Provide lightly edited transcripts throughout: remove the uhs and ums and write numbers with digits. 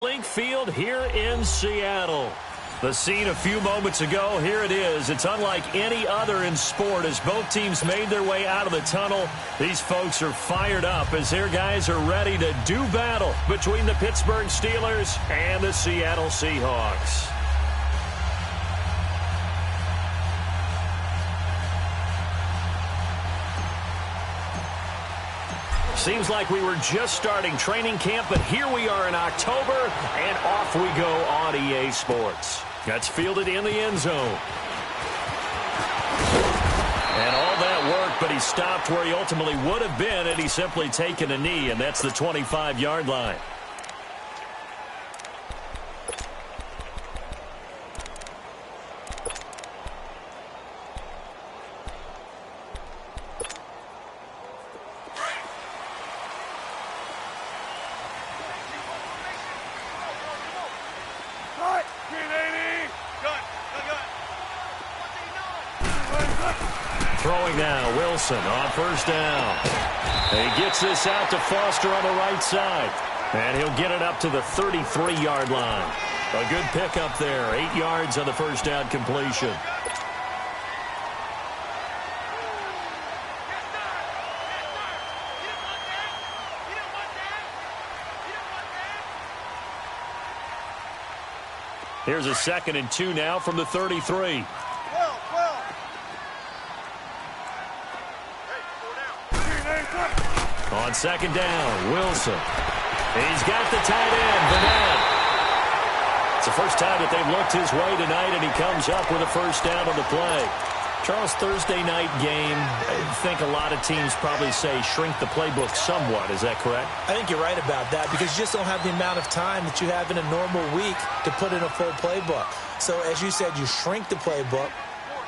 Link Field here in Seattle. The scene a few moments ago, here it is. It's unlike any other in sport as both teams made their way out of the tunnel. These folks are fired up as their guys are ready to do battle between the Pittsburgh Steelers and the Seattle Seahawks. Seems like we were just starting training camp, but here we are in October, and off we go on EA Sports. That's fielded in the end zone. And all that worked, but he stopped where he ultimately would have been had he simply taken a knee, and that's the 25-yard line. Throwing now, Wilson on first down. He gets this out to Foster on the right side. And he'll get it up to the 33-yard line. A good pickup there, 8 yards on the first down completion. Here's a 2nd and 2 now from the 33. On 2nd down, Wilson. He's got the tight end, Burnett. It's the first time that they've looked his way tonight, and he comes up with a first down on the play. Charles, Thursday night game, I think a lot of teams probably say shrink the playbook somewhat. Is that correct? I think you're right about that because you just don't have the amount of time that you have in a normal week to put in a full playbook. So, as you said, you shrink the playbook.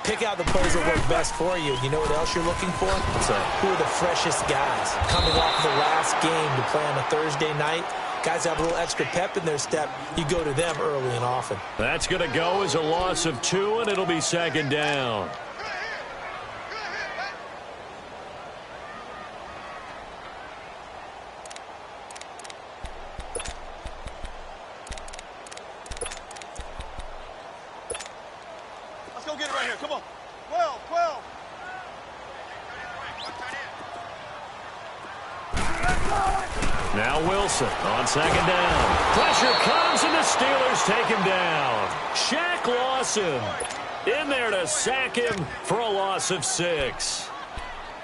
Pick out the plays that work best for you. You know what else you're looking for? What's that? Who are the freshest guys coming off the last game to play on a Thursday night? Guys have a little extra pep in their step. You go to them early and often. That's going to go as a loss of 2, and it'll be 2nd down. Now Wilson on 2nd down. Pressure comes, and the Steelers take him down. Shaq Lawson in there to sack him for a loss of 6.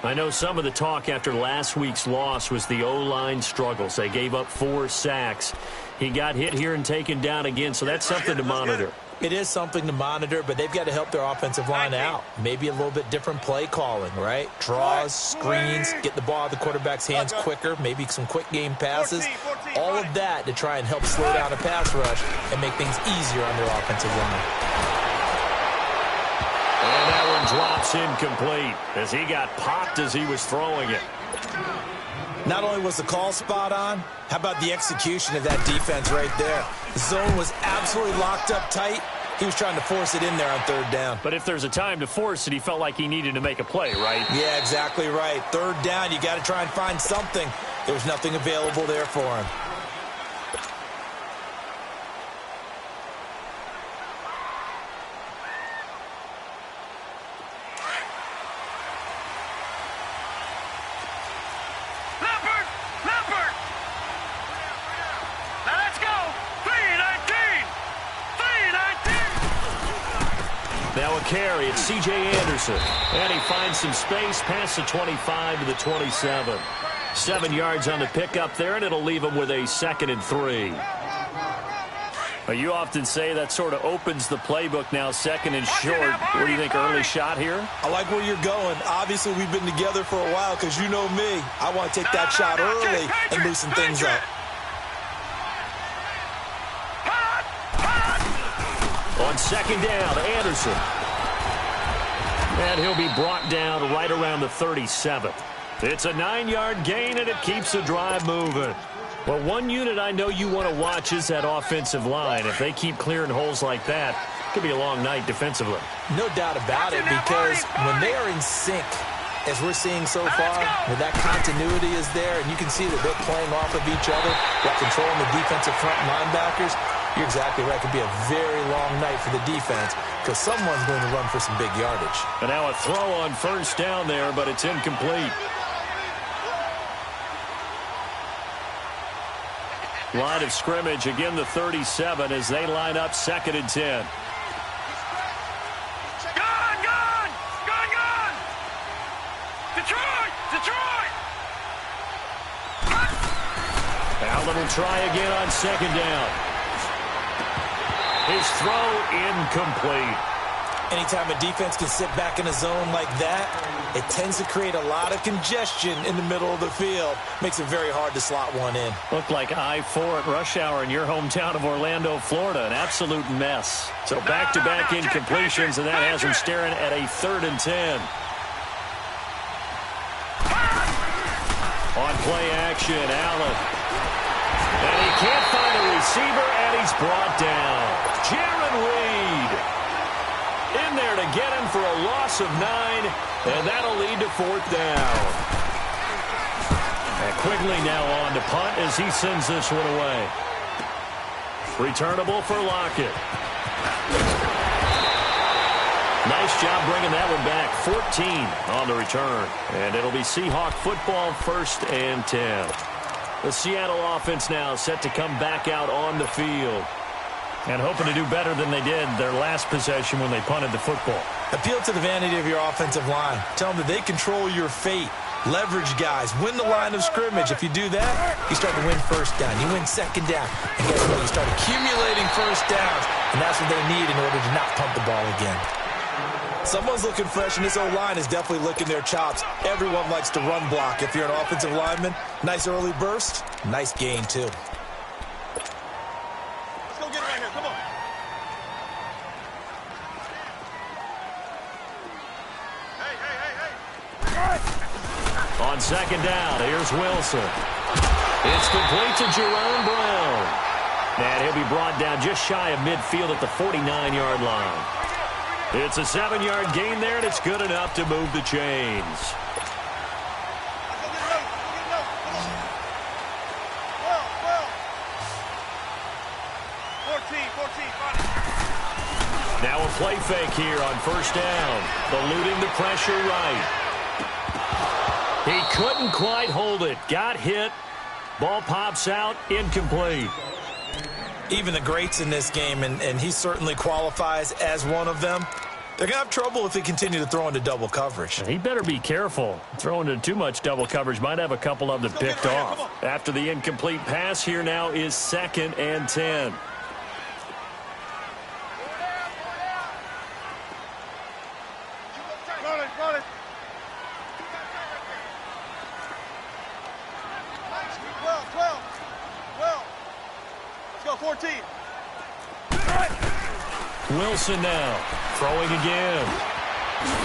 I know some of the talk after last week's loss was the O-line struggles. They gave up 4 sacks. He got hit here and taken down again, so that's something to monitor. It is something to monitor, but they've got to help their offensive line out. Maybe a little bit different play calling, right? Draws, screens, get the ball out of the quarterback's hands quicker, maybe some quick game passes. All of that to try and help slow down a pass rush and make things easier on their offensive line. And that one drops incomplete as he got popped as he was throwing it. Not only was the call spot on, how about the execution of that defense right there? The zone was absolutely locked up tight. He was trying to force it in there on 3rd down. But if there's a time to force it, he felt like he needed to make a play, right? Yeah, exactly right. 3rd down, you got to try and find something. There's nothing available there for him. Now a carry, it's C.J. Anderson. And he finds some space past the 25 to the 27. 7 yards on the pickup there, and it'll leave him with a 2nd and 3. You often say that sort of opens the playbook now, 2nd and short. What do you think, early shot here? I like where you're going. Obviously, we've been together for a while because you know me. I want to take that shot early and loosen things up. On 2nd down, Anderson. And he'll be brought down right around the 37. It's a 9-yard gain, and it keeps the drive moving. Well, one unit I know you want to watch is that offensive line. If they keep clearing holes like that, it could be a long night defensively. No doubt about it, because when they are in sync, as we're seeing so far, that continuity is there, and you can see that they're playing off of each other while controlling the defensive front linebackers. You're exactly right. It could be a very long night for the defense because someone's going to run for some big yardage. And now a throw on first down there, but it's incomplete. Line of scrimmage, again the 37 as they line up 2nd and 10. Detroit! Allen will try again on 2nd down. His throw incomplete. Anytime a defense can sit back in a zone like that, it tends to create a lot of congestion in the middle of the field. Makes it very hard to slot one in. Looked like I-4 at rush hour in your hometown of Orlando, Florida. An absolute mess. So back-to-back incompletions, and that has him staring at a 3rd and 10. On play action, Allen. And he can't find a receiver, and he's brought down. Jaron Reed in there to get him for a loss of 9, and that'll lead to 4th down. And Quigley now on to punt as he sends this one away. Returnable for Lockett. Nice job bringing that one back. 14 on the return. And it'll be Seahawk football, 1st and 10. The Seattle offense now set to come back out on the field. And hoping to do better than they did their last possession when they punted the football. Appeal to the vanity of your offensive line. Tell them that they control your fate. Leverage guys. Win the line of scrimmage. If you do that, you start to win 1st down. You win 2nd down. And guess what? You start accumulating 1st downs. And that's what they need in order to not punt the ball again. Someone's looking fresh, and this O-line is definitely licking their chops. Everyone likes to run block. If you're an offensive lineman, nice early burst, nice gain, too. Let's go get it right here. Come on. Hey. On 2nd down, here's Wilson. It's complete to Jerome Brown. And he'll be brought down just shy of midfield at the 49-yard line. It's a 7-yard gain there, and it's good enough to move the chains. Now a play fake here on 1st down. Eluding the pressure right. He couldn't quite hold it. Got hit. Ball pops out. Incomplete. Even the greats in this game, and he certainly qualifies as one of them, they're going to have trouble if they continue to throw into double coverage. He better be careful. Throwing into too much double coverage might have a couple of them picked off. After the incomplete pass, here now is 2nd and 10. Wilson now, throwing again.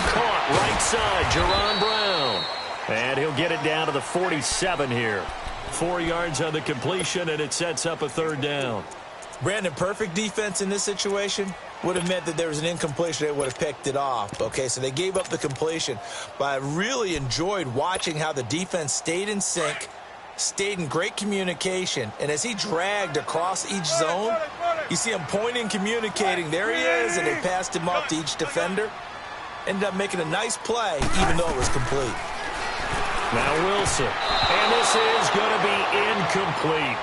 Caught right side, Jerron Brown. And he'll get it down to the 47 here. 4 yards on the completion, and it sets up a 3rd down. Brandon, perfect defense in this situation would have meant that there was an incompletion. They would have picked it off. Okay, so they gave up the completion. But I really enjoyed watching how the defense stayed in sync, stayed in great communication, and as he dragged across each zone, you see him pointing, communicating. There he is, and they passed him off to each defender. Ended up making a nice play, even though it was complete. Now Wilson, and this is going to be incomplete.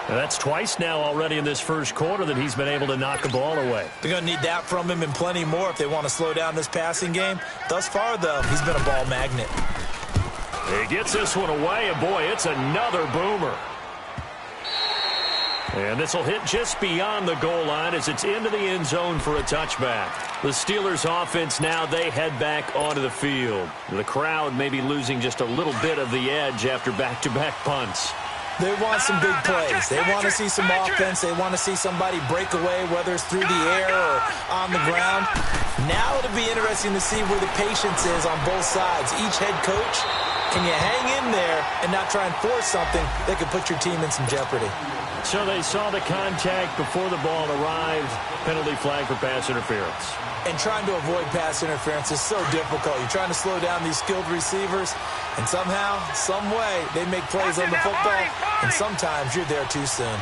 Now that's twice now already in this 1st quarter that he's been able to knock the ball away. They're going to need that from him and plenty more if they want to slow down this passing game. Thus far, though, he's been a ball magnet. He gets this one away, and boy, it's another boomer. And this will hit just beyond the goal line as it's into the end zone for a touchback. The Steelers offense now, they head back onto the field. The crowd may be losing just a little bit of the edge after back-to-back punts. They want some big plays. They want to see some offense. They want to see somebody break away, whether it's through the air or on the ground. Now it'll be interesting to see where the patience is on both sides. Each head coach, can you hang in there and not try and force something that could put your team in some jeopardy? So they saw the contact before the ball arrived. Penalty flag for pass interference. And trying to avoid pass interference is so difficult. You're trying to slow down these skilled receivers, and somehow, some way, they make plays on the football, and sometimes you're there too soon.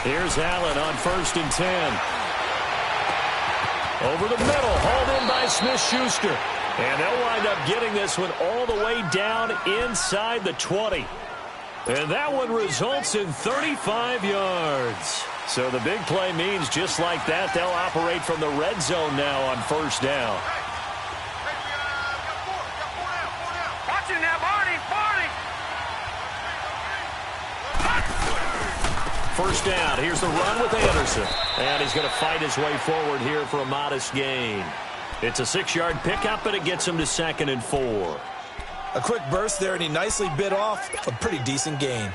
Here's Allen on 1st and 10. Over the middle, hauled in by Smith-Schuster. And they'll wind up getting this one all the way down inside the 20. And that one results in 35 yards. So the big play means just like that, they'll operate from the red zone now on 1st down. Watch it now, Barney! 1st down, here's the run with Anderson. And he's going to fight his way forward here for a modest gain. It's a 6-yard pickup, and it gets him to 2nd and 4. A quick burst there, and he nicely bit off a pretty decent gain.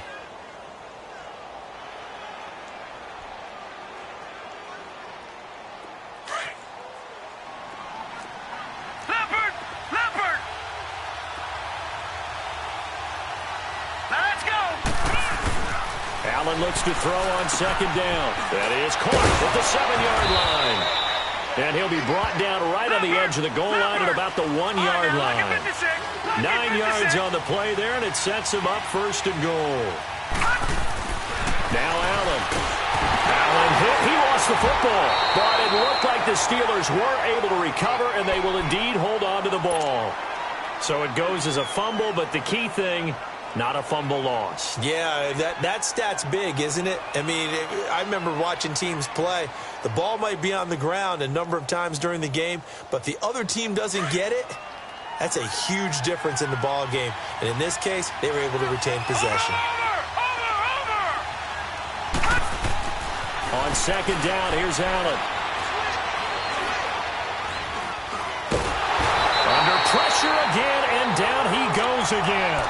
Leopard! Now let's go! Allen looks to throw on 2nd down. That is caught at the 7-yard line. And he'll be brought down right on the edge of the goal line at about the 1-yard line. 9 yards on the play there, and it sets him up 1st and goal. Now Allen. Allen hit. He lost the football. But it looked like the Steelers were able to recover, and they will indeed hold on to the ball. So it goes as a fumble, but the key thing, not a fumble loss. Yeah, that stat's big, isn't it? I mean, I remember watching teams play. The ball might be on the ground a number of times during the game, but the other team doesn't get it. That's a huge difference in the ball game. And in this case, they were able to retain possession. On 2nd down, here's Allen. Under pressure again, and down he goes again.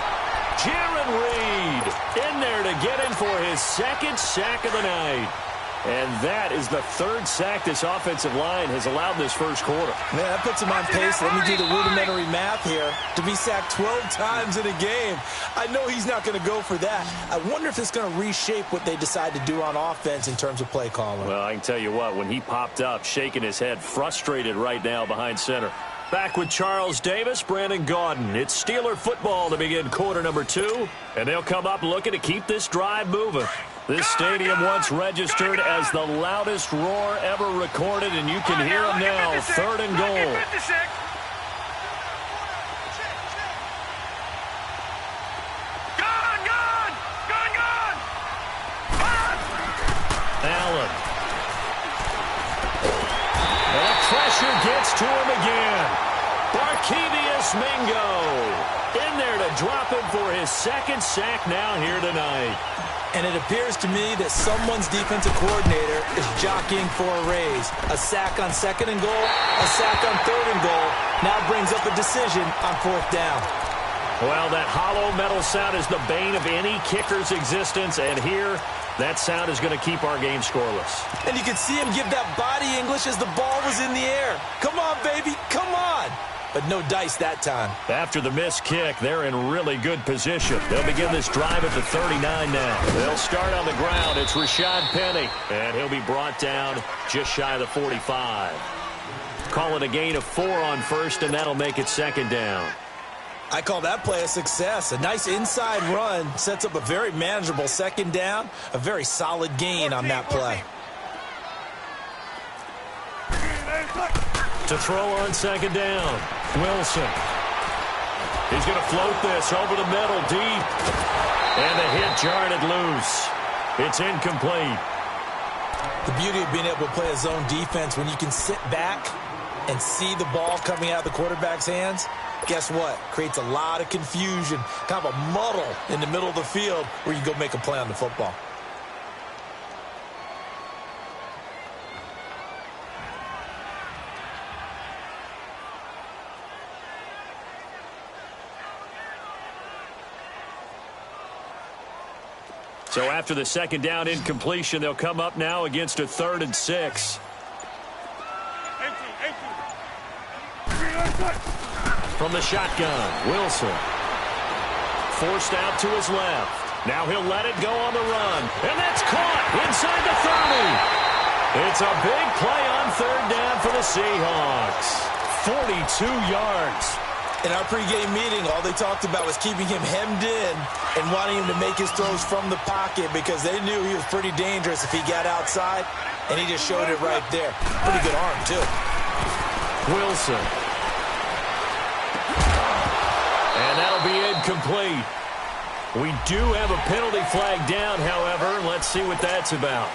Jaron Reed in there to get him for his 2nd sack of the night. And that is the 3rd sack this offensive line has allowed this 1st quarter. Man, that puts him on pace. Let me do the rudimentary math here. To be sacked 12 times in a game, I know he's not going to go for that. I wonder if it's going to reshape what they decide to do on offense in terms of play calling. Well, I can tell you what, when he popped up, shaking his head, frustrated right now behind center. Back with Charles Davis, Brandon Gaudin. It's Steeler football to begin quarter number 2, and they'll come up looking to keep this drive moving. This stadium once registered as the loudest roar ever recorded, and you can hear them now. 3rd and goal. Allen. And pressure gets to him again. Barkevious Mingo in there to drop him for his 2nd sack now here tonight. And it appears to me that someone's defensive coordinator is jockeying for a raise. A sack on 2nd and goal, a sack on 3rd and goal. Now brings up a decision on 4th down. Well, that hollow metal sound is the bane of any kicker's existence, and here, that sound is going to keep our game scoreless. And you can see him give that body English as the ball was in the air. Come on, baby, come on. But no dice that time. After the missed kick, they're in really good position. They'll begin this drive at the 39 now. They'll start on the ground. It's Rashad Penny, and he'll be brought down just shy of the 45. Call it a gain of 4 on 1st, and that'll make it 2nd down. I call that play a success. A nice inside run sets up a very manageable 2nd down, a very solid gain on that play. To throw on 2nd down, Wilson. He's going to float this over the middle, deep. And the hit jarred it loose. It's incomplete. The beauty of being able to play a zone defense when you can sit back and see the ball coming out of the quarterback's hands, guess what? Creates a lot of confusion, kind of a muddle in the middle of the field where you go make a play on the football. So after the 2nd down incompletion, they'll come up now against a 3rd and 6. From the shotgun, Wilson. Forced out to his left. Now he'll let it go on the run. And that's caught inside the 30. It's a big play on third down for the Seahawks. 42 yards. In our pregame meeting, all they talked about was keeping him hemmed in and wanting him to make his throws from the pocket because they knew he was pretty dangerous if he got outside, and he just showed it right there. Pretty good arm, too. Wilson. And that'll be incomplete. We do have a penalty flag down, however. Let's see what that's about.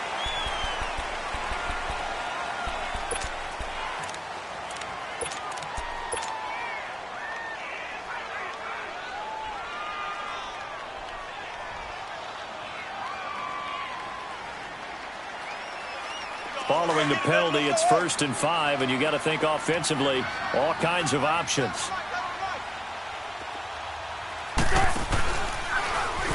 Following the penalty, it's 1st and 5, and you got to think offensively, all kinds of options.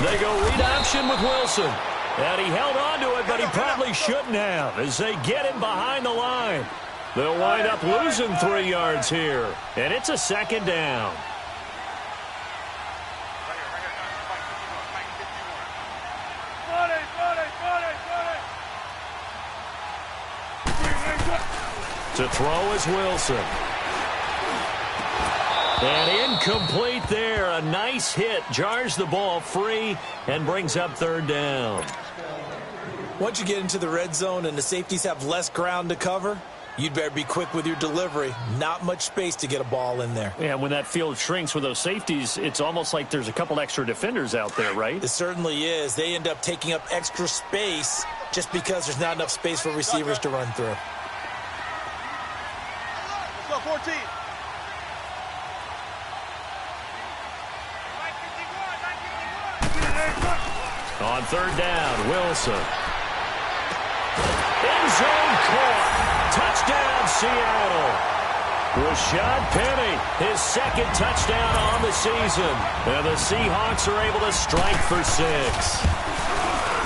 They go read option with Wilson. And he held on to it, but he probably shouldn't have as they get him behind the line. They'll wind up losing 3 yards here. And it's a 2nd down. To throw is Wilson. And incomplete there. A nice hit. Jars the ball free and brings up 3rd down. Once you get into the red zone and the safeties have less ground to cover, you'd better be quick with your delivery. Not much space to get a ball in there. Yeah, when that field shrinks with those safeties, it's almost like there's a couple extra defenders out there, right? It certainly is. They end up taking up extra space just because there's not enough space for receivers to run through. Let's go, 14. On 3rd down, Wilson. End zone caught. Touchdown, Seattle. Rashad Penny, his 2nd touchdown on the season. And the Seahawks are able to strike for 6.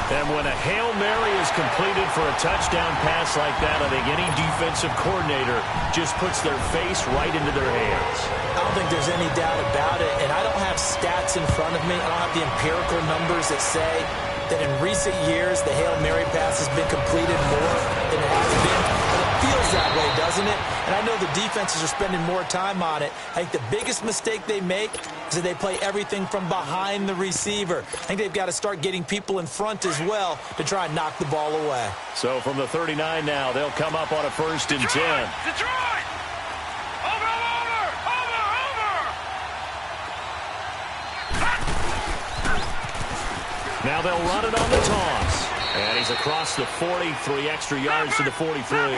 And when a Hail Mary is completed for a touchdown pass like that, I think any defensive coordinator just puts their face right into their hands. I don't think there's any doubt about it, and I don't have stats in front of me. I don't have the empirical numbers that say that in recent years the Hail Mary pass has been completed more than it has been. But it feels that way, doesn't it? And I know the defenses are spending more time on it. I think the biggest mistake they make is that they play everything from behind the receiver. I think they've got to start getting people in front as well to try and knock the ball away. So from the 39 now, they'll come up on a 1st and 10. Detroit! Over! Now they'll run it on the toss. And he's across the 40, 3 extra yards to the 43.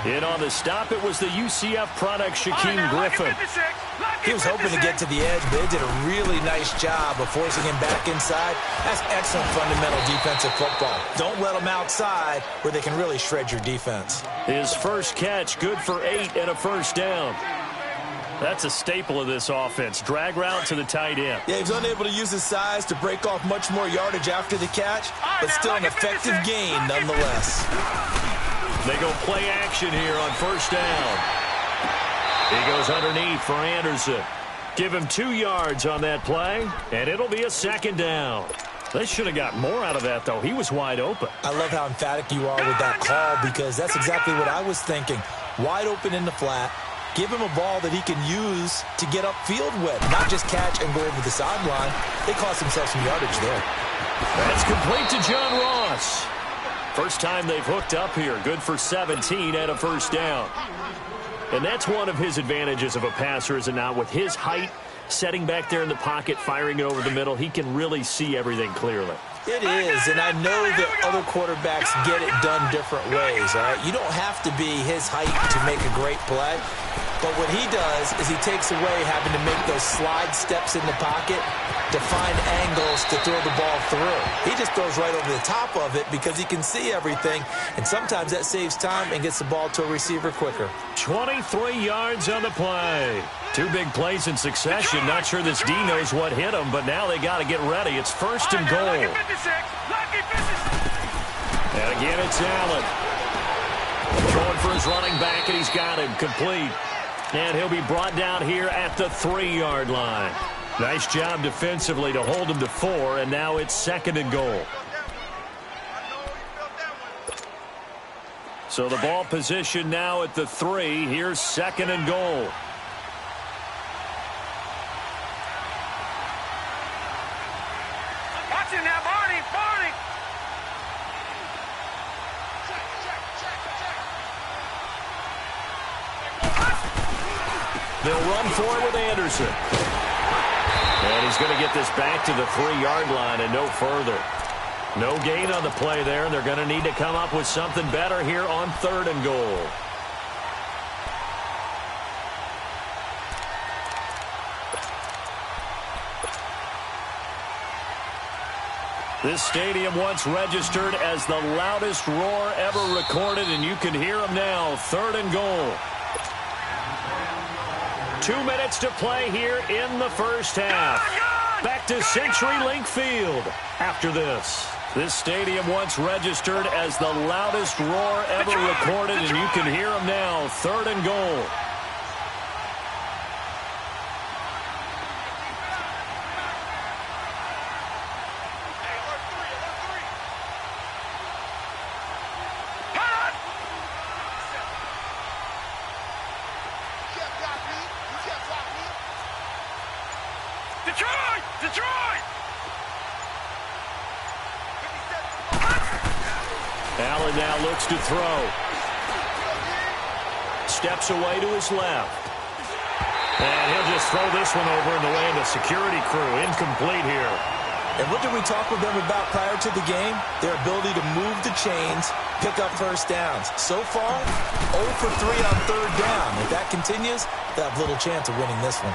In on the stop, it was the UCF product, Shaquem Griffin. He was hoping to get to the edge, but they did a really nice job of forcing him back inside. That's excellent fundamental defensive football. Don't let them outside where they can really shred your defense. His first catch, good for 8 and a 1st down. That's a staple of this offense. Drag route to the tight end. Yeah, he was unable to use his size to break off much more yardage after the catch, but still an effective gain nonetheless. They go play action here on 1st down. He goes underneath for Anderson. Give him 2 yards on that play, and it'll be a 2nd down. They should have got more out of that, though. He was wide open. I love how emphatic you are with that call because that's exactly what I was thinking. Wide open in the flat. Give him a ball that he can use to get upfield with, not just catch and go over the sideline. They cost themselves some yardage there. That's complete to John Ross. First time they've hooked up here. Good for 17 and a 1st down. And that's one of his advantages of a passer, is it not? With his height, setting back there in the pocket, firing it over the middle, he can really see everything clearly. It is, and I know that other quarterbacks get it done different ways, all right? You don't have to be his height to make a great play, but what he does is he takes away having to make those slide steps in the pocket to find angles to throw the ball through. He just throws right over the top of it because he can see everything, and sometimes that saves time and gets the ball to a receiver quicker. 23 yards on the play. 2 big plays in succession. Not sure this D knows what hit him, but now they got to get ready. It's 1st and goal. And again, it's Allen. Going for his running back, and he's got him complete. And he'll be brought down here at the 3-yard line. Nice job defensively to hold him to 4, and now it's 2nd and goal. So the ball position now at the 3. Here's 2nd and goal. Watch it now, Barney, Barney. They'll run for it with Anderson. And he's going to get this back to the 3-yard line and no further. No gain on the play there. They're going to need to come up with something better here on 3rd and goal. This stadium once registered as the loudest roar ever recorded, and you can hear them now. 3rd and goal. 2 minutes to play here in the first half. Back to CenturyLink Field after this. This stadium once registered as the loudest roar ever recorded, and you can hear them now. 3rd and goal. Detroit! Detroit! Allen now looks to throw. Steps away to his left. And he'll just throw this one over in the way of the security crew. Incomplete here. And what did we talk with them about prior to the game? Their ability to move the chains, pick up first downs. So far, 0 for 3 on 3rd down. If that continues, they'll have little chance of winning this one.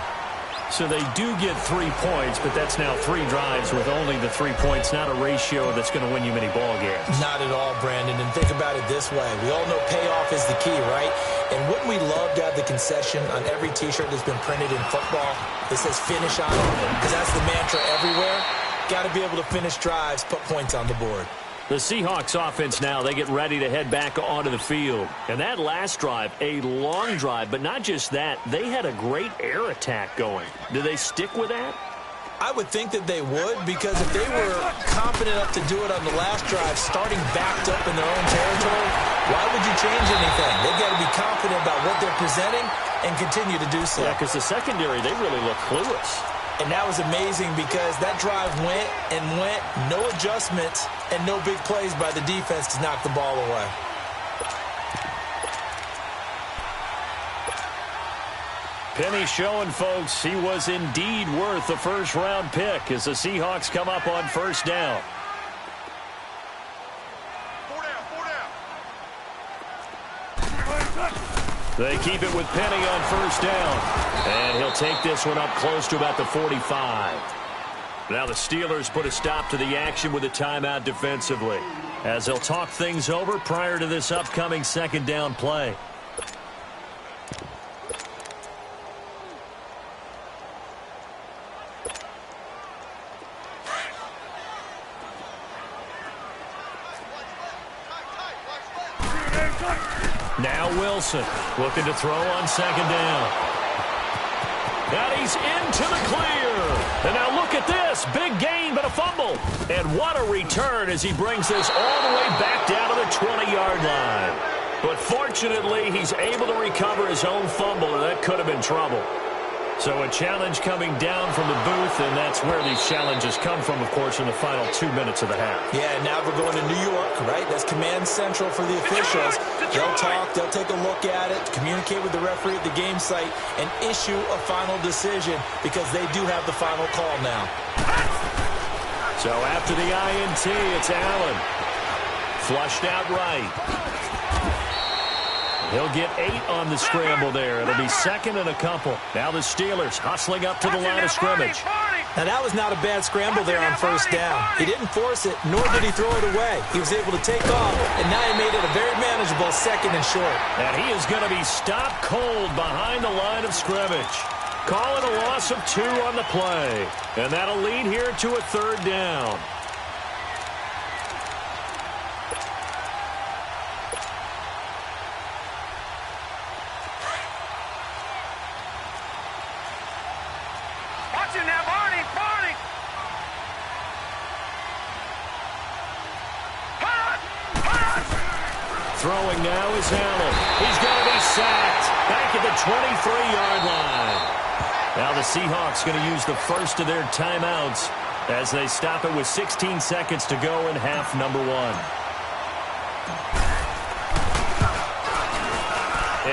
So they do get 3 points, but that's now 3 drives with only the 3 points, not a ratio that's going to win you many ball games. Not at all, Brandon. And think about it this way. We all know payoff is the key, right? And wouldn't we love to have the concession on every T-shirt that's been printed in football that says finish on it? Because that's the mantra everywhere. Got to be able to finish drives, put points on the board. The Seahawks offense now, they get ready to head back onto the field. And that last drive, a long drive, but not just that, they had a great air attack going. Do they stick with that? I would think that they would, because if they were confident enough to do it on the last drive, starting backed up in their own territory, why would you change anything? They've got to be confident about what they're presenting and continue to do so. Yeah, because the secondary, they really look clueless. And that was amazing because that drive went and went, no adjustments, and no big plays by the defense to knock the ball away. Penny showing folks he was indeed worth the first-round pick as the Seahawks come up on 1st down. 4 down, 4 down. They keep it with Penny on 1st down. And he'll take this one up close to about the 45. Now the Steelers put a stop to the action with a timeout defensively, as they'll talk things over prior to this upcoming 2nd down play. Now Wilson looking to throw on 2nd down. And he's into the clear. And now look at this. Big gain, but a fumble. And what a return as he brings this all the way back down to the 20-yard line. But fortunately, he's able to recover his own fumble, and that could have been trouble. So a challenge coming down from the booth, and that's where these challenges come from, of course, in the final 2 minutes of the half. Yeah, now we're going to New York, right? That's command central for the officials. They'll talk, they'll take a look at it, communicate with the referee at the game site, and issue a final decision because they do have the final call now. So after the INT, it's Allen. Flushed out right. He'll get 8 on the scramble there. It'll be 2nd and a couple. Now the Steelers hustling up to the line of scrimmage. Now that was not a bad scramble there on 1st down. He didn't force it, nor did he throw it away. He was able to take off, and now he made it a very manageable 2nd and short. And he is going to be stopped cold behind the line of scrimmage. Calling a loss of 2 on the play. And that'll lead here to a 3rd down. Watch it now, Throwing now is Allen. He's going to be sacked back at the 23-yard line. Now the Seahawks going to use the first of their timeouts as they stop it with 16 seconds to go in half number 1.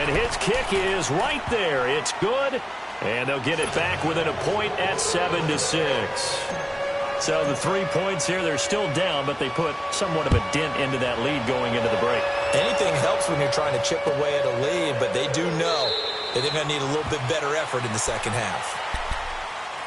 And his kick is right there. It's good, and they'll get it back within a point at 7-6. So the 3 points here, they're still down, but they put somewhat of a dent into that lead going into the break. Anything helps when you're trying to chip away at a lead, but they do know that they're going to need a little bit better effort in the second half.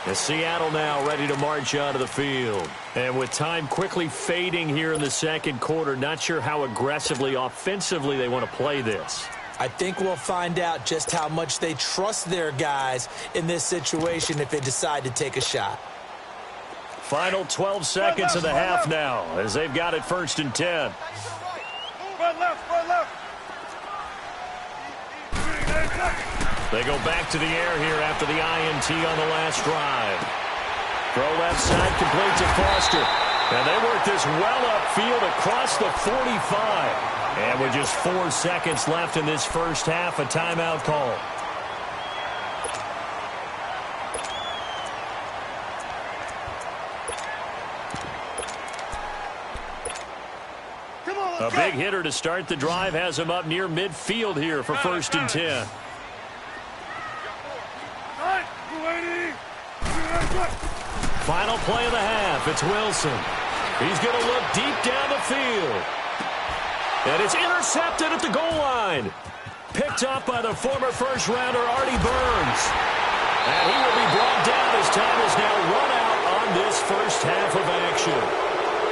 And Seattle now ready to march onto the field. And with time quickly fading here in the second quarter, not sure how aggressively, offensively they want to play this. I think we'll find out just how much they trust their guys in this situation if they decide to take a shot. Final 12 seconds of the half now as they've got it 1st and 10. Run left, run left. They go back to the air here after the INT on the last drive. Throw left side complete to Foster. And they work this well upfield across the 45. And with just 4 seconds left in this first half, a timeout call. A big hitter to start the drive has him up near midfield here for 1st and 10. Final play of the half. It's Wilson. He's going to look deep down the field. And it's intercepted at the goal line. Picked up by the former first-rounder Artie Burns. And he will be brought down as time is now run out on this first half of action.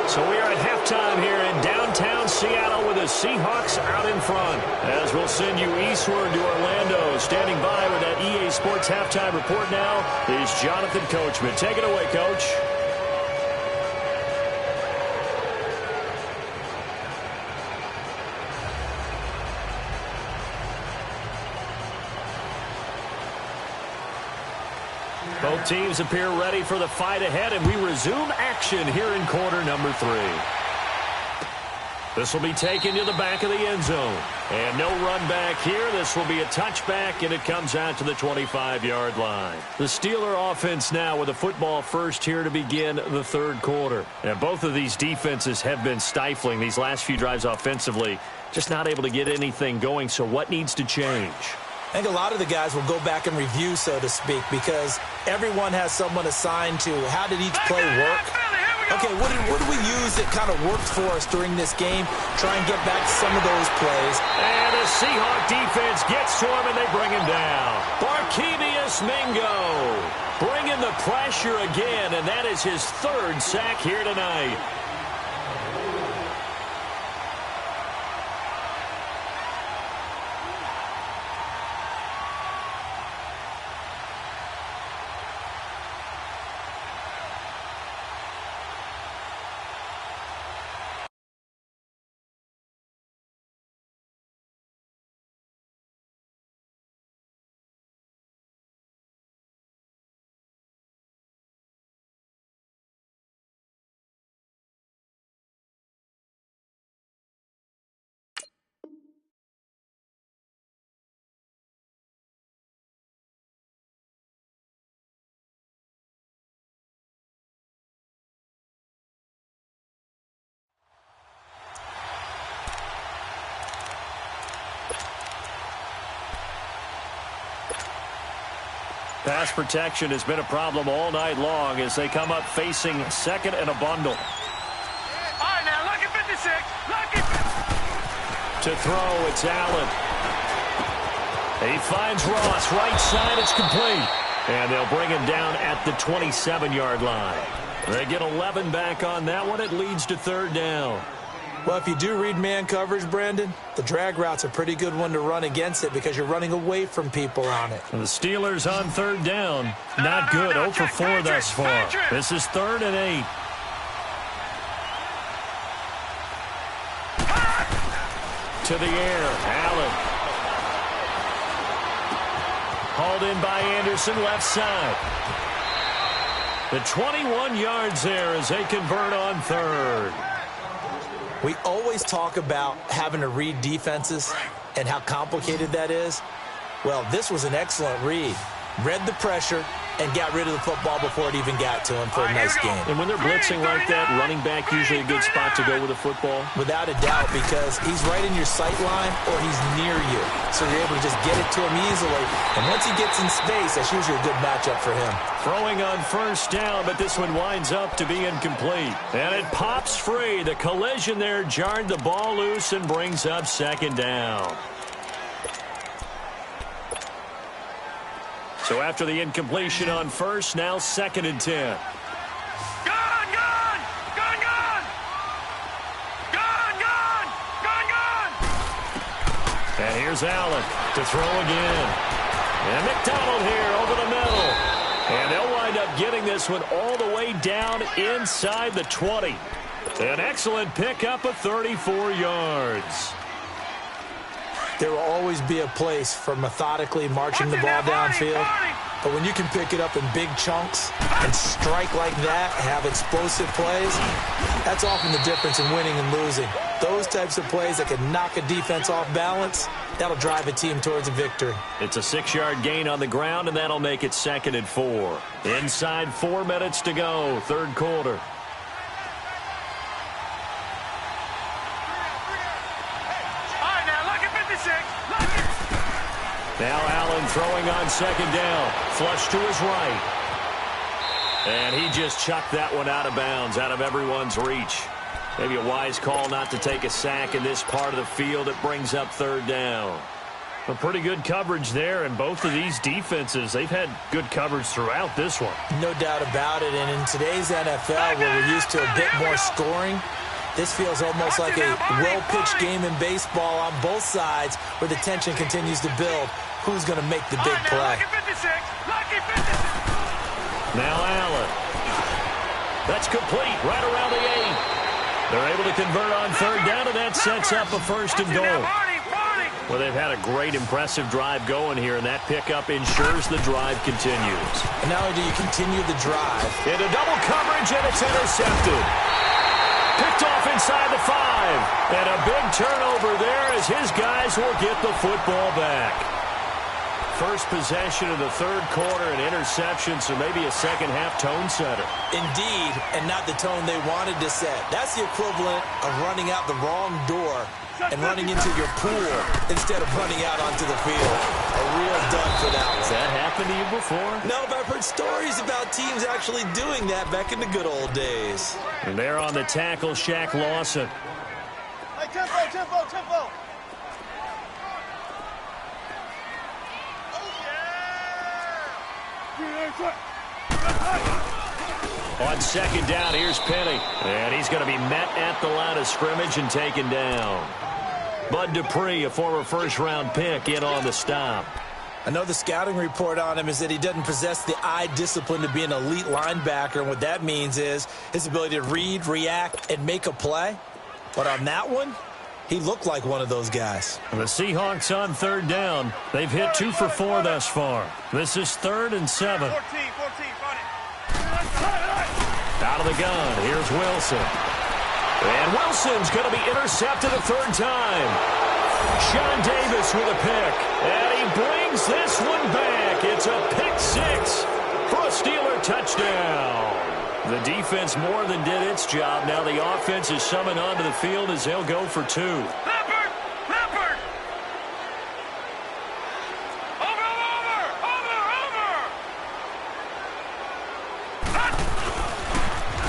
So we are at halftime here in downtown Seattle with the Seahawks out in front. As we'll send you eastward to Orlando. Standing by with that EA Sports halftime report now is Jonathan Coachman. Take it away, Coach. Both teams appear ready for the fight ahead, and we resume action here in quarter number 3. This will be taken to the back of the end zone. And no run back here. This will be a touchback, and it comes out to the 25-yard line. The Steeler offense now with a football first here to begin the third quarter. And both of these defenses have been stifling these last few drives offensively. Just not able to get anything going, so what needs to change? I think a lot of the guys will go back and review, so to speak, because everyone has someone assigned to how did each play work. Okay, what did we use that kind of worked for us during this game? Try and get back to some of those plays. And the Seahawk defense gets to him, and they bring him down. Barkevious Mingo bringing the pressure again, and that is his 3rd sack here tonight. Pass protection has been a problem all night long as they come up facing 2nd and a bundle. All right, now, look at 56. Look at... To throw, it's Allen. He finds Ross, right side, it's complete. And they'll bring him down at the 27-yard line. They get 11 back on that one. It leads to 3rd down. Well, if you do read man coverage, Brandon, the drag route's a pretty good one to run against it because you're running away from people on it. And the Steelers on 3rd down. Not good. 0 for 4 thus far. This is 3rd and 8. To the air. Allen. Hauled in by Anderson, left side. The 21 yards there as they convert on 3rd. We always talk about having to read defenses and how complicated that is. Well, this was an excellent read. Read the pressure and got rid of the football before it even got to him for a nice game. And when they're blitzing like that, running back usually a good spot to go with the football? Without a doubt, because he's right in your sight line or he's near you. So you're able to just get it to him easily. And once he gets in space, that's usually a good matchup for him. Throwing on first down, but this one winds up to be incomplete. And it pops free. The collision there jarred the ball loose and brings up second down. So after the incompletion on first, now 2nd and 10. Gone! Gone! Gone! Gone! Gone! Gone! Gone! Gone! And here's Allen to throw again. And McDonald here over the middle. And they'll wind up getting this one all the way down inside the 20. An excellent pickup of 34 yards. There will always be a place for methodically marching the ball downfield. But when you can pick it up in big chunks and strike like that, have explosive plays, that's often the difference in winning and losing. Those types of plays that can knock a defense off balance, that'll drive a team towards a victory. It's a 6-yard gain on the ground, and that'll make it 2nd and 4. Inside 4 minutes to go, 3rd quarter. Now Allen throwing on 2nd down. Flush to his right. And he just chucked that one out of bounds, out of everyone's reach. Maybe a wise call not to take a sack in this part of the field. It brings up 3rd down. A pretty good coverage there, and both of these defenses, they've had good coverage throughout this one. No doubt about it, and in today's NFL, where we're used to a bit more scoring, this feels almost like a well-pitched game in baseball on both sides where the tension continues to build. Who's going to make the big play? Now Allen. That's complete right around the 8. They're able to convert on 3rd down, and that sets up a 1st and goal. Well, they've had a great, impressive drive going here, and that pickup ensures the drive continues. And not only do you continue the drive. Into double coverage, and it's intercepted. Picked off inside the 5. And a big turnover there as his guys will get the football back. First possession of the 3rd quarter, an interception, so maybe a second-half tone setter. Indeed, and not the tone they wanted to set. That's the equivalent of running out the wrong door and running into your pool instead of running out onto the field. A real dud for that one. Has that happened to you before? No, but I've heard stories about teams actually doing that back in the good old days. And there on the tackle, Shaq Lawson. Hey, tempo! On 2nd down, here's Penny. And he's going to be met at the line of scrimmage and taken down. Bud Dupree, a former first-round pick, in on the stop. I know the scouting report on him is that he doesn't possess the eye discipline to be an elite linebacker, and what that means is his ability to read, react, and make a play. But on that one, he looked like one of those guys. The Seahawks on 3rd down. They've hit 2 for 4 thus far. This is 3rd and 7. 14, funny. Out of the gun, here's Wilson. And Wilson's going to be intercepted a 3rd time. Sean Davis with a pick. And he brings this one back. It's a pick 6 for a Steeler touchdown. The defense more than did its job. Now the offense is summoned onto the field as they'll go for 2. Leopard! Over!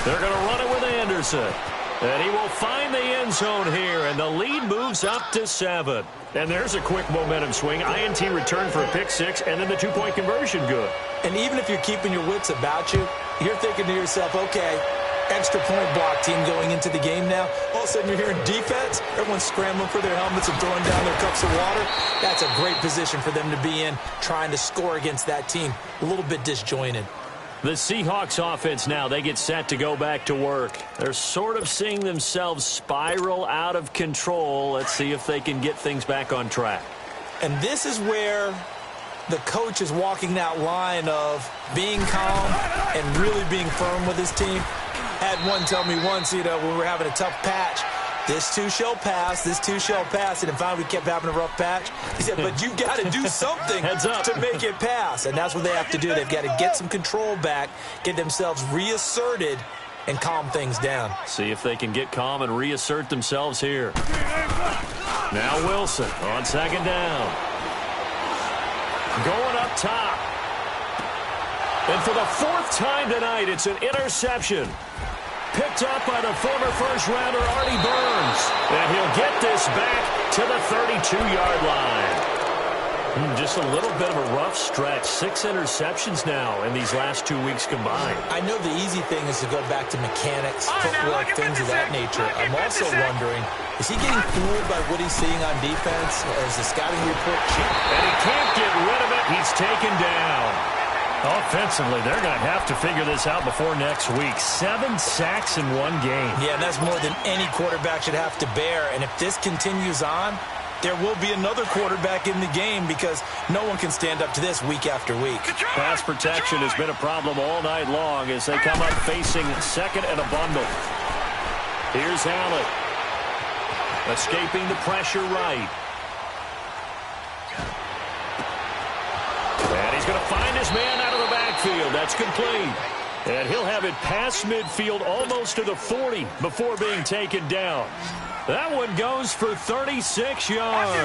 They're going to run it with Anderson. And he will find the end zone here, and the lead moves up to 7. And there's a quick momentum swing. INT return for a pick 6, and then the 2-point conversion good. And even if you're keeping your wits about you, you're thinking to yourself, okay, extra point block team going into the game now. All of a sudden you're hearing defense. Everyone's scrambling for their helmets and throwing down their cups of water. That's a great position for them to be in, trying to score against that team. A little bit disjointed. The Seahawks offense now, they get set to go back to work. They're sort of seeing themselves spiral out of control. Let's see if they can get things back on track. And this is where the coach is walking that line of being calm and really being firm with his team. Had one tell me once, when we were having a tough patch, this too shall pass, this too shall pass. And finally, we kept having a rough patch. He said, but you got to do something to make it pass. And that's what they have to do. They've got to get some control back, get themselves reasserted, and calm things down. See if they can get calm and reassert themselves here. Now Wilson on second down. Going up top. And for the fourth time tonight, it's an interception. Picked up by the former first-rounder Artie Burns. And he'll get this back to the 32-yard line. Just a little bit of a rough stretch. 6 interceptions now in these last 2 weeks combined. I know the easy thing is to go back to mechanics, footwork, things of that nature. I'm also wondering, is he getting fooled by what he's seeing on defense? Or is the scouting report cheap? And he can't get rid of it. He's taken down. Offensively, they're going to have to figure this out before next week. 7 sacks in one game. Yeah, and that's more than any quarterback should have to bear. And if this continues on, there will be another quarterback in the game because no one can stand up to this week after week. Pass protection has been a problem all night long as they come up facing second and a bundle. Here's Allen. Escaping the pressure right. And he's going to find his man out of the backfield. That's complete. And he'll have it past midfield almost to the 40 before being taken down. That one goes for 36 yards.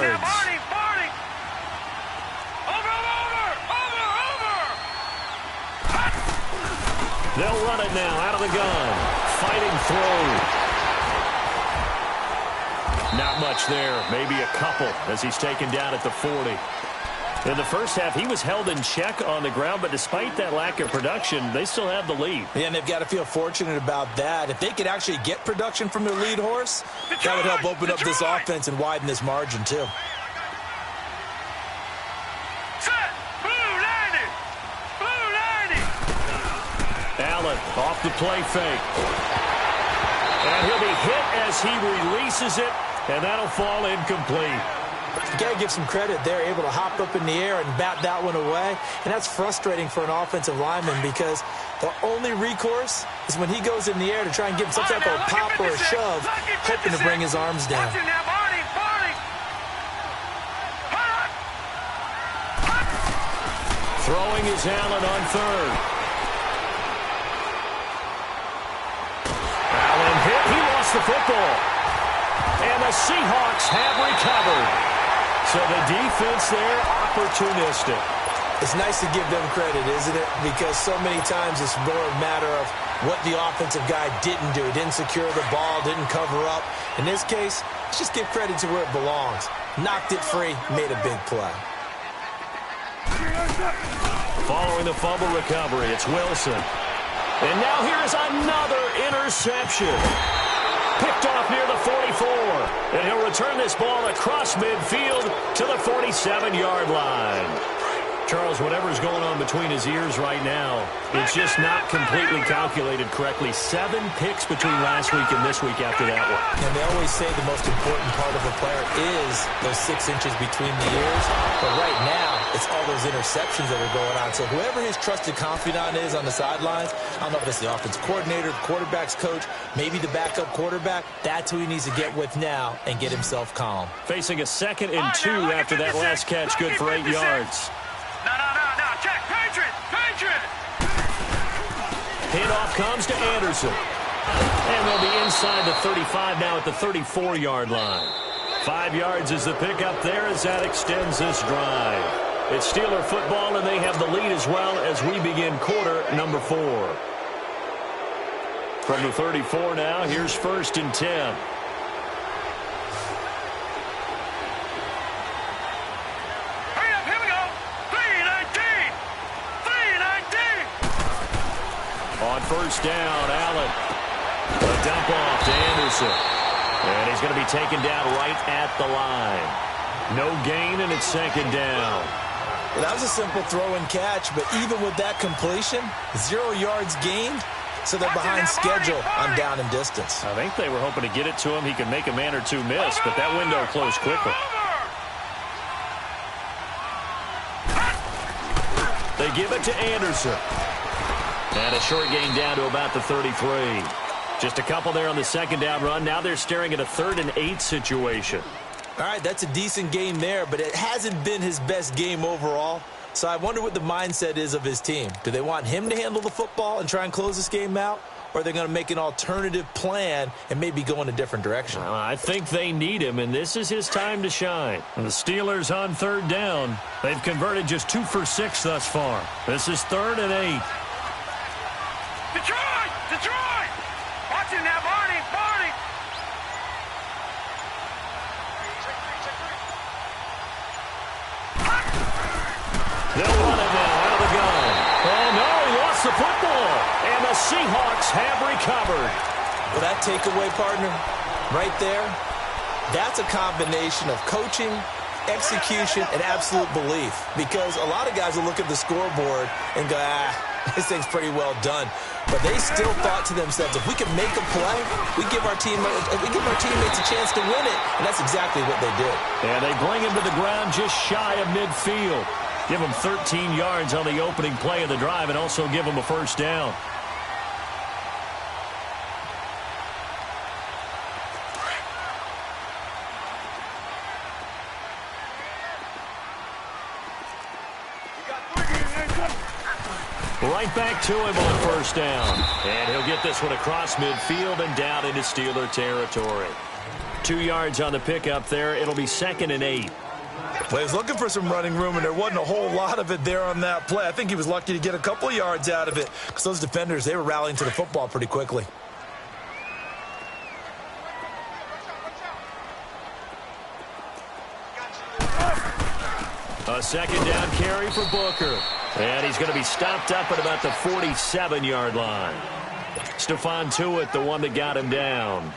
They'll run it now out of the gun. Fighting through. Not much there. Maybe a couple as he's taken down at the 40. In the first half, he was held in check on the ground, but despite that lack of production, they still have the lead. Yeah, and they've got to feel fortunate about that. If they could actually get production from their lead horse, that would help open up this offense and widen this margin, too. Allen off the play fake. And he'll be hit as he releases it, and that'll fall incomplete. You got to give some credit. They're able to hop up in the air and bat that one away. And that's frustrating for an offensive lineman because the only recourse is when he goes in the air to try and give some type of pop or a shove, hoping to bring his arms down. Throwing is Allen on third. Allen hit. He lost the football. And the Seahawks have recovered. So the defense there, opportunistic. It's nice to give them credit, isn't it? Because so many times it's more a matter of what the offensive guy didn't do. Didn't secure the ball, didn't cover up. In this case, let's just give credit to where it belongs. Knocked it free, made a big play. Following the fumble recovery, it's Wilson. And now here's another interception. Picked off near the 44. And he'll return this ball across midfield to the 47-yard line. Charles, whatever's going on between his ears right now, it's just not completely calculated correctly. 7 picks between last week and this week after that one. And they always say the most important part of a player is those 6 inches between the ears. But right now, it's all those interceptions that are going on. So whoever his trusted confidant is on the sidelines, I don't know if it's the offense coordinator, the quarterback's coach, maybe the backup quarterback, that's who he needs to get with now and get himself calm. Facing a 2nd and 2 after that last catch, good for 8 yards. No, check, Patriot! Handoff comes to Anderson. And they'll be inside the 35 now at the 34-yard line. 5 yards is the pickup there as that extends this drive. It's Steeler football, and they have the lead as well as we begin quarter number 4. From the 34 now, here's 1st and 10. On 1st down, Allen. A dump off to Anderson. And he's going to be taken down right at the line. No gain, and it's 2nd down. Well, that was a simple throw and catch, but even with that completion, 0 yards gained, so they're behind schedule on down and distance. I think they were hoping to get it to him. He could make a man or two miss, but that window closed quickly. They give it to Anderson. And a short gain down to about the 33. Just a couple there on the second down run. Now they're staring at a 3rd and 8 situation. All right, that's a decent game there, but it hasn't been his best game overall. So I wonder what the mindset is of his team. Do they want him to handle the football and try and close this game out? Or are they going to make an alternative plan and maybe go in a different direction? Well, I think they need him, and this is his time to shine. And the Steelers on 3rd down. They've converted just 2 for 6 thus far. This is 3rd and 8. Detroit! Detroit! Watch it now, Barney! Barney! They'll run it now out of the gun. Oh, no, he lost the football. And the Seahawks have recovered. Well, that takeaway, partner, right there, that's a combination of coaching, execution, and absolute belief. Because a lot of guys will look at the scoreboard and go, this thing's pretty well done. But they still thought to themselves, if we can make a play, we give our teammates a chance to win it. And that's exactly what they did. And they bring him to the ground just shy of midfield. Give him 13 yards on the opening play of the drive and also give him a first down. Right back to him on first down. And he'll get this one across midfield and down into Steeler territory. 2 yards on the pickup there. It'll be 2nd and 8. Well, he was looking for some running room, and there wasn't a whole lot of it there on that play. I think he was lucky to get a couple of yards out of it because those defenders, they were rallying to the football pretty quickly. A 2nd down carry for Booker. And he's going to be stopped up at about the 47-yard line. Stephon Tuitt, the one that got him down.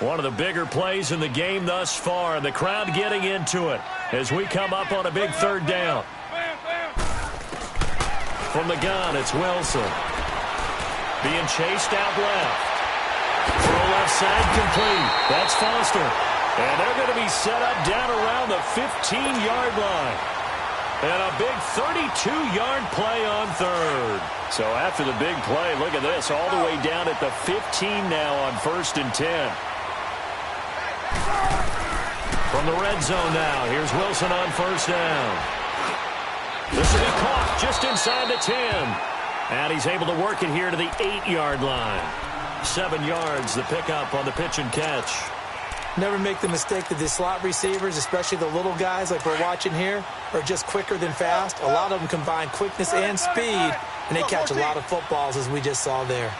One of the bigger plays in the game thus far. And the crowd getting into it as we come up on a big 3rd down. From the gun, it's Wilson. Being chased out left. Throw left side complete. That's Foster. And they're going to be set up down around the 15-yard line. And a big 32-yard play on 3rd. So after the big play, look at this, all the way down at the 15 now on 1st and 10. From the red zone now, here's Wilson on 1st down. This will be caught just inside the 10. And he's able to work it here to the 8-yard line. 7 yards, the pickup on the pitch and catch. Never make the mistake that the slot receivers, especially the little guys like we're watching here, are just quicker than fast. A lot of them combine quickness and speed, and they catch a lot of footballs, as we just saw there.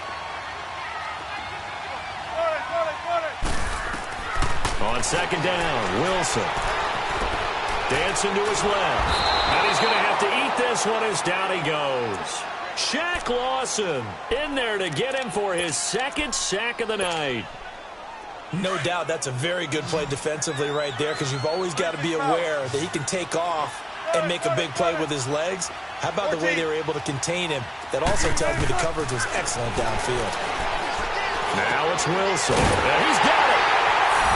On 2nd down, Wilson. Dancing to his left. And he's going to have to eat this one as down he goes. Shaq Lawson in there to get him for his 2nd sack of the night. No doubt that's a very good play defensively right there because you've always got to be aware that he can take off and make a big play with his legs. How about the way they were able to contain him? That also tells me the coverage was excellent downfield. Now it's Wilson. And he's got it.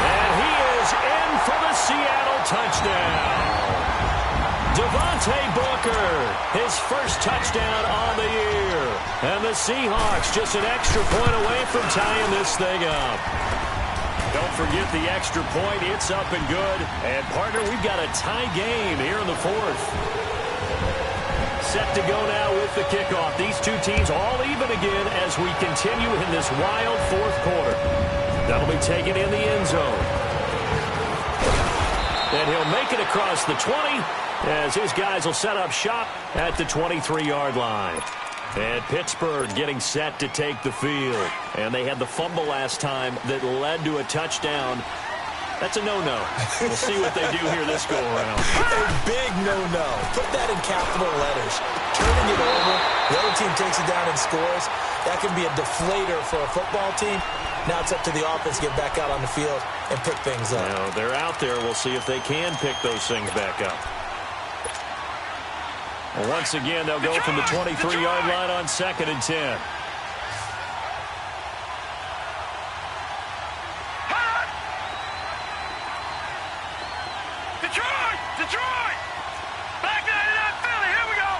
And he is in for the Seattle touchdown. Devontae Booker, his first touchdown on the year. And the Seahawks just an extra point away from tying this thing up. Don't forget the extra point. It's up and good. And, partner, we've got a tie game here in the 4th. Set to go now with the kickoff. These two teams all even again as we continue in this wild 4th quarter. That'll be taken in the end zone. And he'll make it across the 20 as his guys will set up shop at the 23-yard line. And Pittsburgh getting set to take the field. And they had the fumble last time that led to a touchdown. That's a no-no. We'll see what they do here this go-around. A big no-no. Put that in capital letters. Turning it over, the other team takes it down and scores. That can be a deflator for a football team. Now it's up to the offense to get back out on the field and pick things up. Now, they're out there. We'll see if they can pick those things back up. Well, once again, they'll go from the 23-yard line on 2nd and 10. Detroit! Detroit! Back to that Philly. Here we go.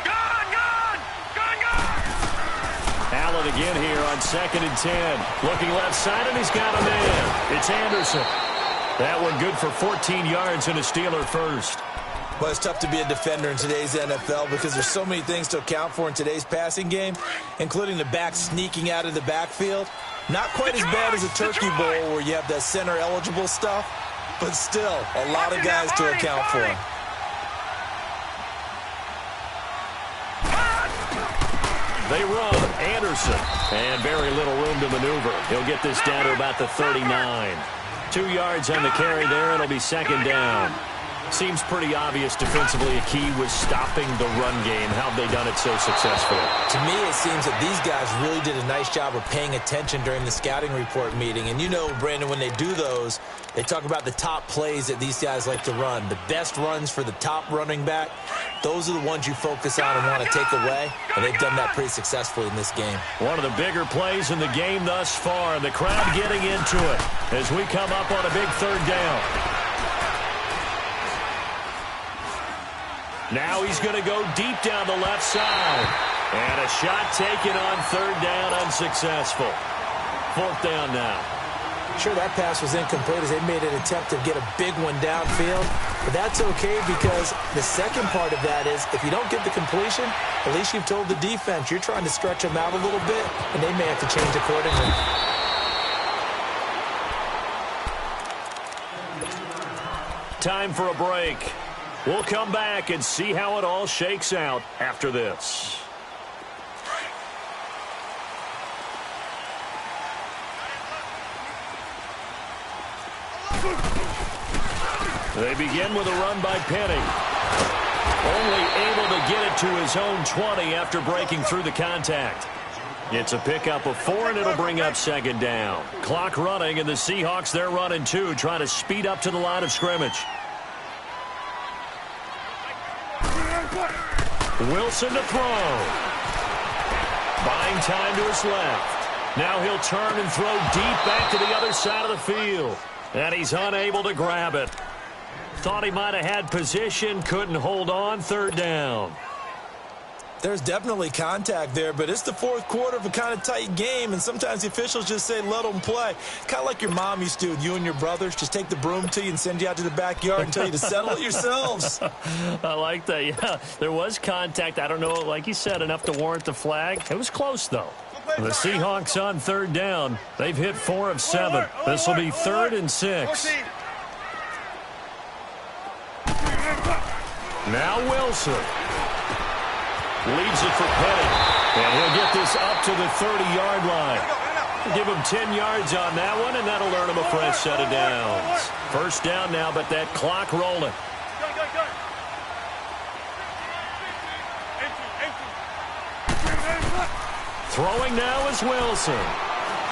Gun, gun! Gun, gun! Allen again here on 2nd and 10. Looking left side, and he's got a man. It's Anderson. That one good for 14 yards and a Steeler first. Well, it's tough to be a defender in today's NFL because there's so many things to account for in today's passing game, including the back sneaking out of the backfield. Not quite as bad as a Turkey Bowl where you have the center-eligible stuff, but still a lot of guys to account for. They run. Anderson. And very little room to maneuver. He'll get this down to about the 39. 2 yards on the carry there. It'll be 2nd down. Seems pretty obvious defensively a key was stopping the run game. How have they done it so successfully? To me, it seems that these guys really did a nice job of paying attention during the scouting report meeting. And you know, Brandon, when they do those, they talk about the top plays that these guys like to run. The best runs for the top running back, those are the ones you focus on and want to take away. And they've done that pretty successfully in this game. One of the bigger plays in the game thus far. The crowd getting into it as we come up on a big 3rd down. Now he's going to go deep down the left side. And a shot taken on 3rd down, unsuccessful. 4th down now. Sure, that pass was incomplete as they made an attempt to get a big one downfield. But that's okay because the second part of that is if you don't get the completion, at least you've told the defense you're trying to stretch them out a little bit, and they may have to change accordingly. Time for a break. We'll come back and see how it all shakes out after this. They begin with a run by Penny. Only able to get it to his own 20 after breaking through the contact. It's a pickup of 4, and it'll bring up 2nd down. Clock running, and the Seahawks, they're running too, trying to speed up to the line of scrimmage. Wilson to throw. Buying time to his left. Now he'll turn and throw deep back to the other side of the field. And he's unable to grab it. Thought he might have had position, couldn't hold on. 3rd down. There's definitely contact there, but it's the 4th quarter of a kind of tight game, and sometimes the officials just say, let them play. Kind of like your mom used to with you and your brothers. Just take the broom to you and send you out to the backyard and tell you to settle it yourselves. I like that, yeah. There was contact. I don't know, like you said, enough to warrant the flag. It was close, though. The Seahawks on 3rd down. They've hit 4 of 7. This will be 3rd and 6. Now Wilson. Leaves it for Penny. And he'll get this up to the 30-yard line. Give him 10 yards on that one, and that'll earn him a fresh set of downs. 1st down now, but that clock rolling. Throwing now is Wilson.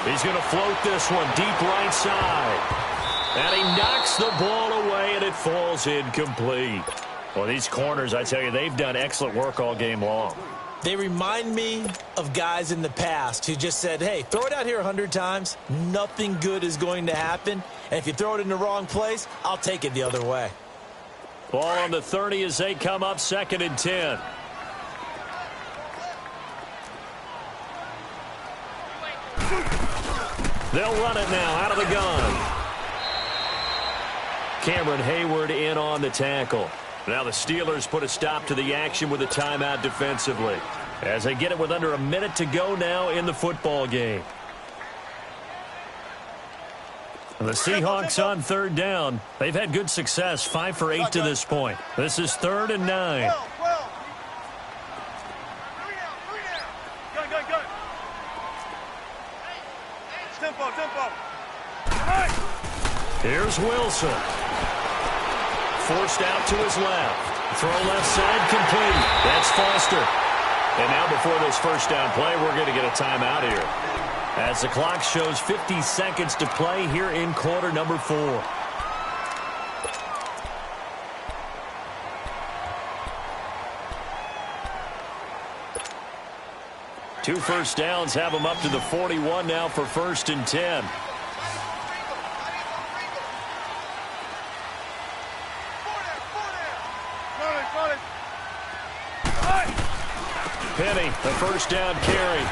He's going to float this one deep right side. And he knocks the ball away, and it falls incomplete. Well, these corners, I tell you, they've done excellent work all game long. They remind me of guys in the past who just said, hey, throw it out here 100 times. Nothing good is going to happen. And if you throw it in the wrong place, I'll take it the other way. Ball on the 30 as they come up 2nd and 10. They'll run it now out of the gun. Cameron Hayward in on the tackle. Now the Steelers put a stop to the action with a timeout defensively as they get it with under a minute to go now in the football game. And the Seahawks on 3rd down. They've had good success, 5 for 8 to this point. This is 3rd and 9. Here's Wilson. Forced out to his left. Throw left side complete. That's Foster. And now before this 1st down play, we're going to get a timeout here. As the clock shows 50 seconds to play here in quarter number 4. Two 1st downs have them up to the 41 now for 1st and 10. Penny, the 1st down carry.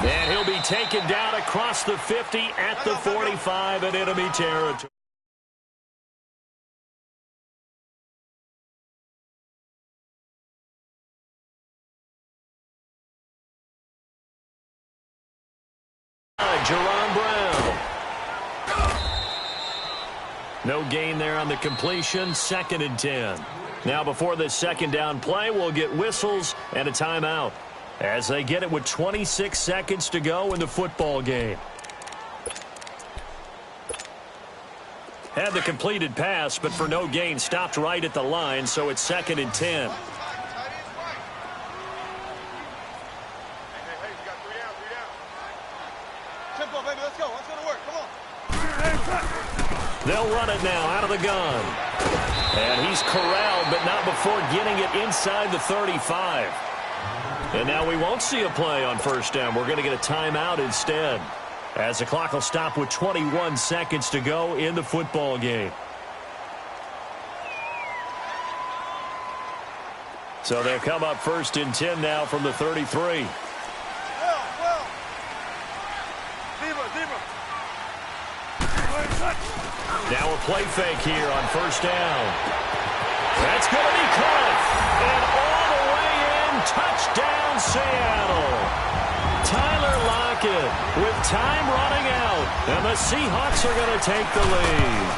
And he'll be taken down across the 50 at the 45 in enemy territory. Jerron Brown. No gain there on the completion. 2nd and 10. Now before this second down play, we'll get whistles and a timeout as they get it with 26 seconds to go in the football game. Had the completed pass, but for no gain, stopped right at the line, so it's 2nd and 10. They'll run it now out of the gun. And he's corralled, but not before getting it inside the 35. And now we won't see a play on first down. We're going to get a timeout instead, as the clock will stop with 21 seconds to go in the football game. So they'll come up 1st and 10 now from the 33. Now a play fake here on first down. That's going to be caught. And all the way in, touchdown Seattle. Tyler Lockett with time running out. And the Seahawks are going to take the lead.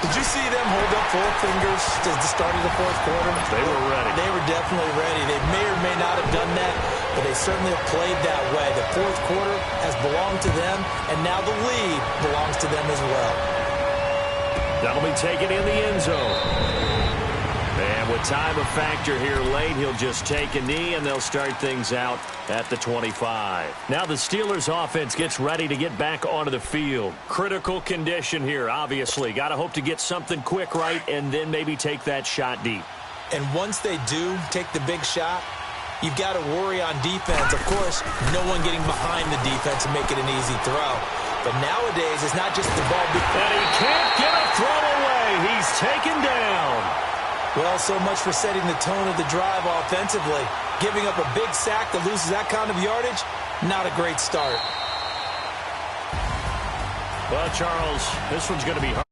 Did you see them hold up 4 fingers at the start of the 4th quarter? They were ready. They were definitely ready. They may or may not have done that, but they certainly have played that way. The 4th quarter has belonged to them, and now the lead belongs to them as well. That'll be taken in the end zone. And with time a factor here late, he'll just take a knee, and they'll start things out at the 25. Now the Steelers offense gets ready to get back onto the field. Critical condition here, obviously. Got to hope to get something quick right and then maybe take that shot deep. And once they do take the big shot, you've got to worry on defense. Of course, no one getting behind the defense and make it an easy throw. But nowadays, it's not just the ball. And he can't get a throw away. He's taken down. Well, so much for setting the tone of the drive offensively. Giving up a big sack that loses that kind of yardage, not a great start. Well, Charles, this one's going to be hard.